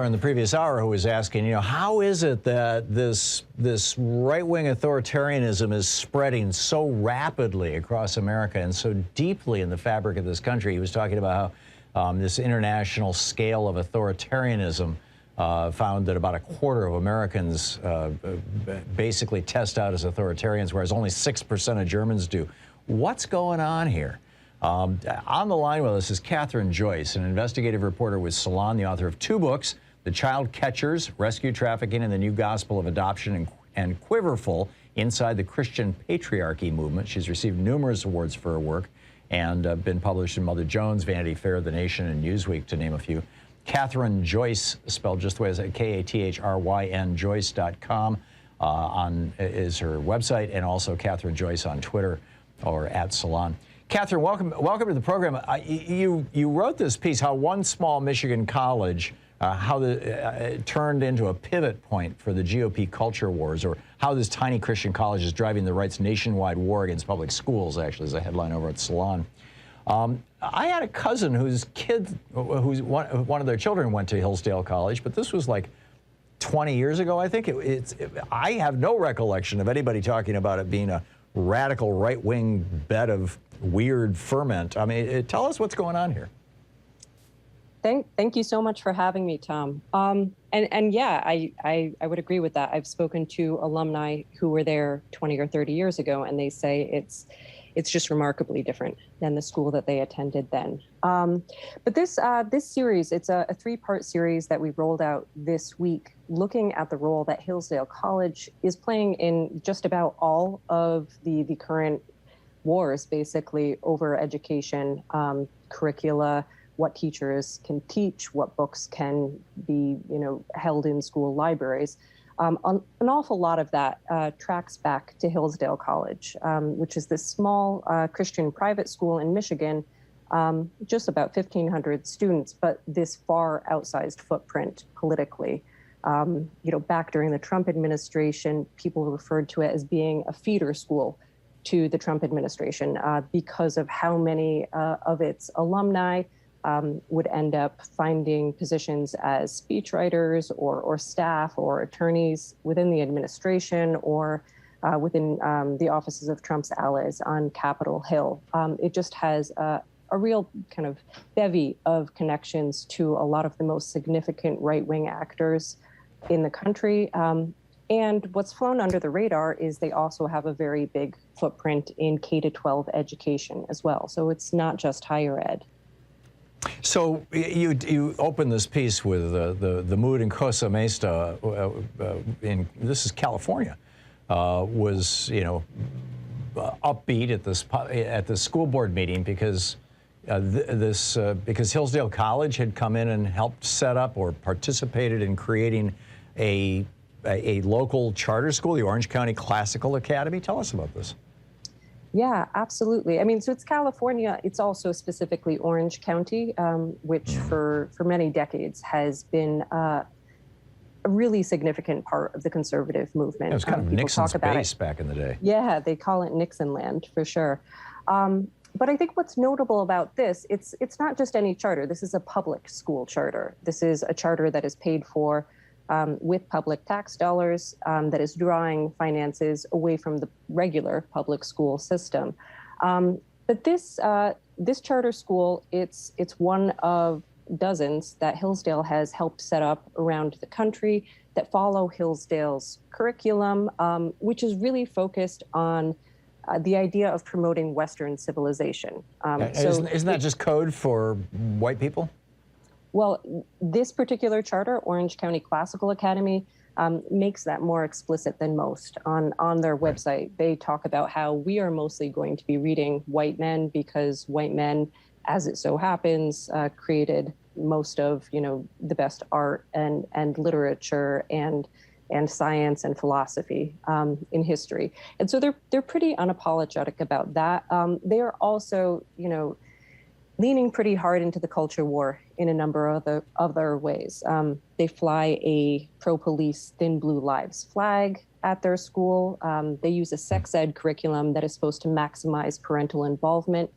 caller in the previous hour who was asking, how is it that this right-wing authoritarianism is spreading so rapidly across America and so deeply in the fabric of this country? He was talking about how this international scale of authoritarianism found that about a quarter of Americans basically test out as authoritarians, whereas only 6% of Germans do. What's going on here? On the line with us is Kathryn Joyce, an investigative reporter with Salon, the author of 2 books, The Child Catchers, Rescue Trafficking and the New Gospel of Adoption, and Quiverfull, Inside the Christian Patriarchy Movement. She's received numerous awards for her work and been published in Mother Jones, Vanity Fair, The Nation and Newsweek, to name a few. Kathryn Joyce, spelled just the way it's Kathryn, Joyce.com is her website, and also Kathryn Joyce on Twitter or @Salon. Kathryn, welcome to the program. You wrote this piece, how one small Michigan college, it turned into a pivot point for the GOP culture wars, or how this tiny Christian college is driving the right's nationwide war against public schools, actually, is a headline over at Salon. I had a cousin whose one of their children went to Hillsdale College, but this was like 20 years ago, I think. I have no recollection of anybody talking about it being a radical right-wing bed of weird ferment. I mean, tell us what's going on here. Thank you so much for having me, Tom. And yeah, I would agree with that. I've spoken to alumni who were there 20 or 30 years ago, and they say it's just remarkably different than the school that they attended then. But this series, it's a 3-part series that we rolled out this week, looking at the role that Hillsdale College is playing in just about all of the current wars, basically, over education, curricula, what teachers can teach, what books can be, held in school libraries. An awful lot of that tracks back to Hillsdale College, which is this small Christian private school in Michigan, just about 1,500 students, but this far outsized footprint politically. Back during the Trump administration, people referred to it as being a feeder school to the Trump administration because of how many of its alumni would end up finding positions as speechwriters or staff or attorneys within the administration or within the offices of Trump's allies on Capitol Hill. It just has a real kind of bevy of connections to a lot of the most significant right-wing actors in the country. And what's flown under the radar is they also have a very big footprint in K-12 education as well. So it's not just higher ed. So you open this piece with the mood in Cosa Mesta, this is California, was upbeat at this school board meeting because because Hillsdale College had come in and helped set up or participated in creating a local charter school, the Orange County Classical Academy. Tell us about this. Yeah, absolutely. I mean, so it's California. It's also specifically Orange County, which for many decades has been a really significant part of the conservative movement. It was kind of Nixon's base back in the day. Yeah, they call it Nixon land for sure. But I think what's notable about this, it's not just any charter. This is a public school charter. This is a charter that is paid for with public tax dollars, that is drawing finances away from the regular public school system. But this charter school, it's one of dozens that Hillsdale has helped set up around the country that follow Hillsdale's curriculum, which is really focused on the idea of promoting Western civilization. Isn't that just code for white people? Well, this particular charter, Orange County Classical Academy, makes that more explicit than most. On their website, they talk about how we are mostly going to be reading white men because white men, as it so happens, created most of the best art and literature and science and philosophy in history. And so they're pretty unapologetic about that. They are also, leaning pretty hard into the culture war in a number of other ways. They fly a pro-police Thin Blue Lives flag at their school. They use a sex ed curriculum that is supposed to maximize parental involvement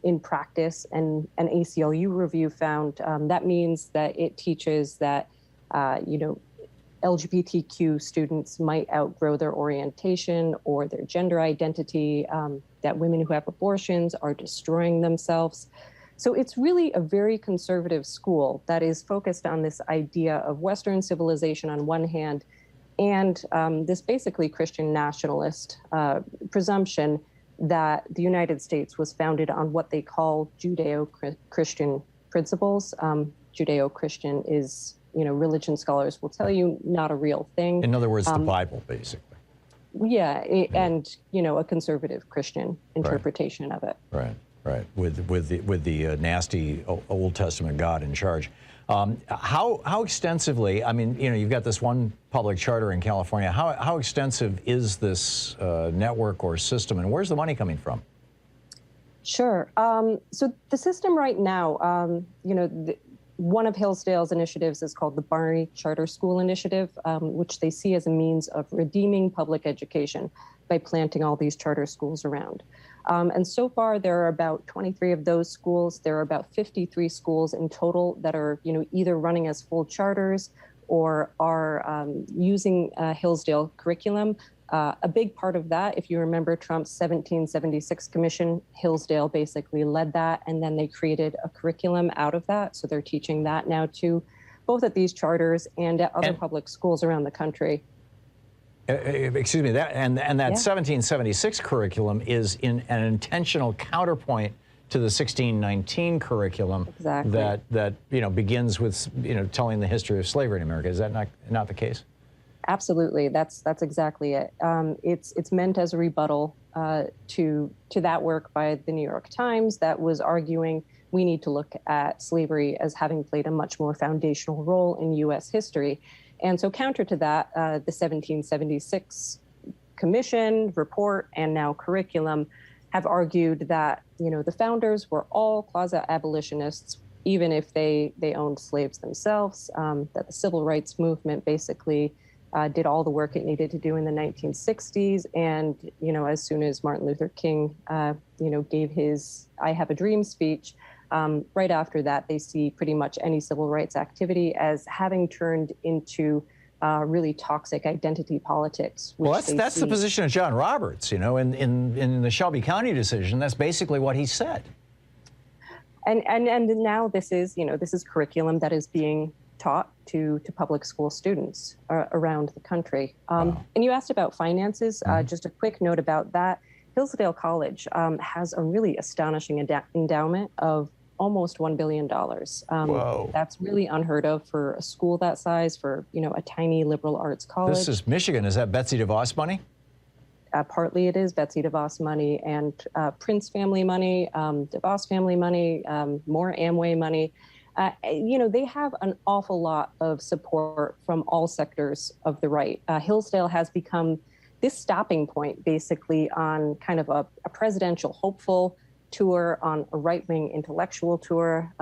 in practice. And an ACLU review found that means that it teaches that you know, LGBTQ students might outgrow their orientation or their gender identity, that women who have abortions are destroying themselves. So it's really a very conservative school that is focused on this idea of Western civilization on one hand, and this basically Christian nationalist presumption that the United States was founded on what they call Judeo-Christian principles. Judeo-Christian is, you know, religion scholars will tell you, not a real thing. In other words, the Bible, basically. Yeah, and, you know, a conservative Christian interpretation of it. Right, right, with the nasty Old Testament God in charge. How extensively, I mean, you know, you've got this one public charter in California. How extensive is this network or system, and where's the money coming from? Sure. So the system right now, you know, one of Hillsdale's initiatives is called the Barney Charter School Initiative, which they see as a means of redeeming public education by planting all these charter schools around. And so far, there are about 23 of those schools. There are about 53 schools in total that are, you know, either running as full charters or are using Hillsdale curriculum. A big part of that, if you remember Trump's 1776 commission, Hillsdale basically led that, and then they created a curriculum out of that. So they're teaching that now too, both at these charters and at other public schools around the country. Excuse me, that 1776 curriculum is in an intentional counterpoint to the 1619 curriculum that you know begins with, you know, telling the history of slavery in America. Is that not the case? Absolutely, that's exactly it. It's meant as a rebuttal to that work by the New York Times that was arguing we need to look at slavery as having played a much more foundational role in U.S. history. And so counter to that, the 1776 Commission report and now curriculum have argued that, you know, the founders were all closet abolitionists, even if they owned slaves themselves, that the civil rights movement basically did all the work it needed to do in the 1960s. And, you know, as soon as Martin Luther King, you know, gave his I Have a Dream speech, right after that, they see pretty much any civil rights activity as having turned into really toxic identity politics. Well, that's the position of John Roberts, you know, in the Shelby County decision. That's basically what he said. And now this is, you know, this is curriculum that is being taught to public school students around the country. And you asked about finances. Just a quick note about that. Hillsdale College has a really astonishing endowment of almost $1 billion. That's really unheard of for a school that size, for, you know, a tiny liberal arts college. This is Michigan. Is that Betsy DeVos money? Partly it is Betsy DeVos money and Prince family money, DeVos family money, more Amway money. You know, they have an awful lot of support from all sectors of the right. Hillsdale has become this stopping point, basically, on kind of a presidential hopeful tour, on a right-wing intellectual tour.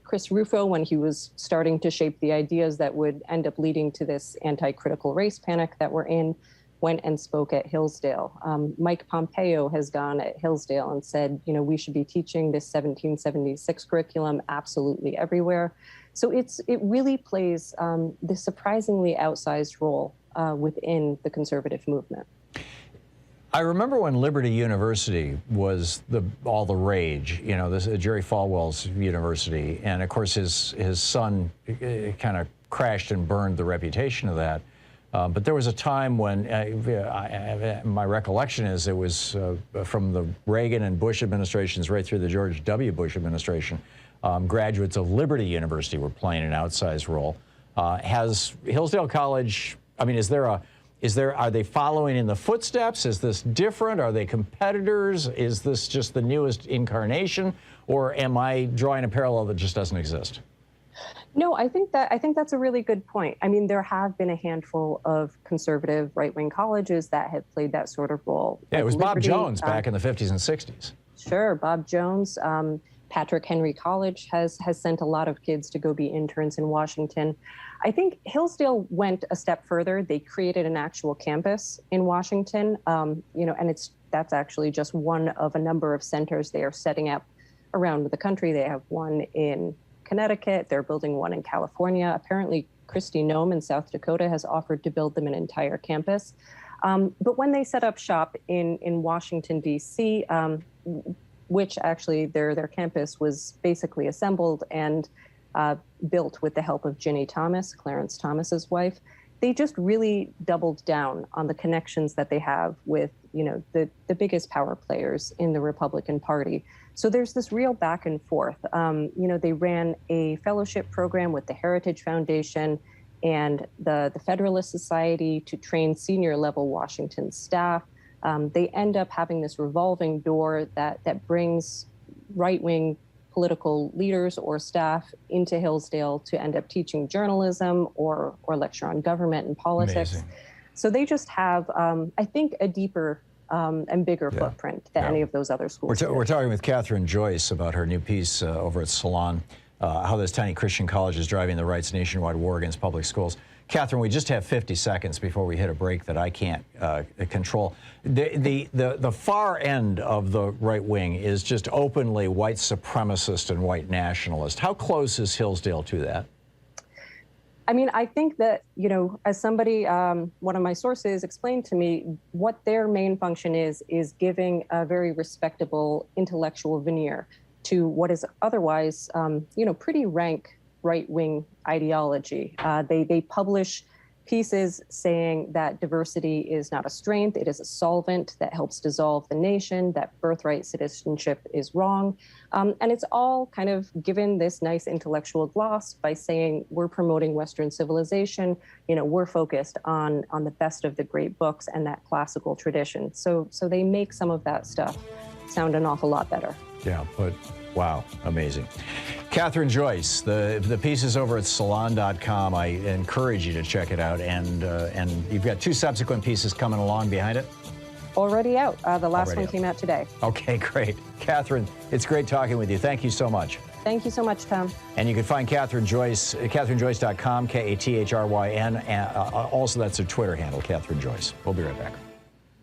Chris Rufo, when he was starting to shape the ideas that would end up leading to this anti-critical race panic that we're in, went and spoke at Hillsdale. Mike Pompeo has gone at Hillsdale and said, you know, we should be teaching this 1776 curriculum absolutely everywhere. So it really plays this surprisingly outsized role within the conservative movement. I remember when Liberty University was all the rage, you know, this Jerry Falwell's university, and of course his son kind of crashed and burned the reputation of that. But there was a time when, my recollection is it was from the Reagan and Bush administrations right through the George W. Bush administration, graduates of Liberty University were playing an outsized role. Has Hillsdale College, I mean, are they following in the footsteps? Is this different? Are they competitors? Is this just the newest incarnation? Or am I drawing a parallel that just doesn't exist? No, I think that's a really good point. I mean, there have been a handful of conservative right-wing colleges that have played that sort of role. Yeah, like it was Liberty, Bob Jones back in the 50s and 60s. Sure, Bob Jones. Patrick Henry College has sent a lot of kids to go be interns in Washington. I think Hillsdale went a step further. They created an actual campus in Washington, you know, and that's actually just one of a number of centers they are setting up around the country. They have one in Connecticut. They're building one in California. Apparently, Kristi Noem in South Dakota has offered to build them an entire campus. But when they set up shop in Washington, D.C., which actually their campus was basically assembled and built with the help of Ginny Thomas, Clarence Thomas's wife, they just really doubled down on the connections that they have with, the biggest power players in the Republican Party. So there's this real back and forth. They ran a fellowship program with the Heritage Foundation and the Federalist Society to train senior level Washington staff. They end up having this revolving door that brings right-wing political leaders or staff into Hillsdale to end up teaching journalism or lecture on government and politics. Amazing. So they just have, I think, a deeper and bigger footprint than any of those other schools. We're talking with Kathryn Joyce about her new piece over at Salon, how this tiny Christian college is driving the right's nationwide war against public schools. Kathryn, we just have 50 seconds before we hit a break that I can't control. The far end of the right wing is just openly white supremacist and white nationalist. How close is Hillsdale to that? I mean, I think that, as somebody, one of my sources explained to me, what their main function is giving a very respectable intellectual veneer to what is otherwise, pretty rank right-wing ideology. They publish pieces saying that diversity is not a strength, it is a solvent that helps dissolve the nation, that birthright citizenship is wrong. And it's all kind of given this nice intellectual gloss by saying we're promoting Western civilization, we're focused on the best of the great books and that classical tradition. So they make some of that stuff sound an awful lot better. Yeah, but wow, amazing. Kathryn Joyce, the piece is over at salon.com. I encourage you to check it out. And you've got 2 subsequent pieces coming along behind it? Already out. The last one came out today. Okay, great. Kathryn, it's great talking with you. Thank you so much. Thank you so much, Tom. And you can find Kathryn Joyce, KathrynJoyce.com, Kathryn. Also, that's her Twitter handle, Kathryn Joyce. We'll be right back.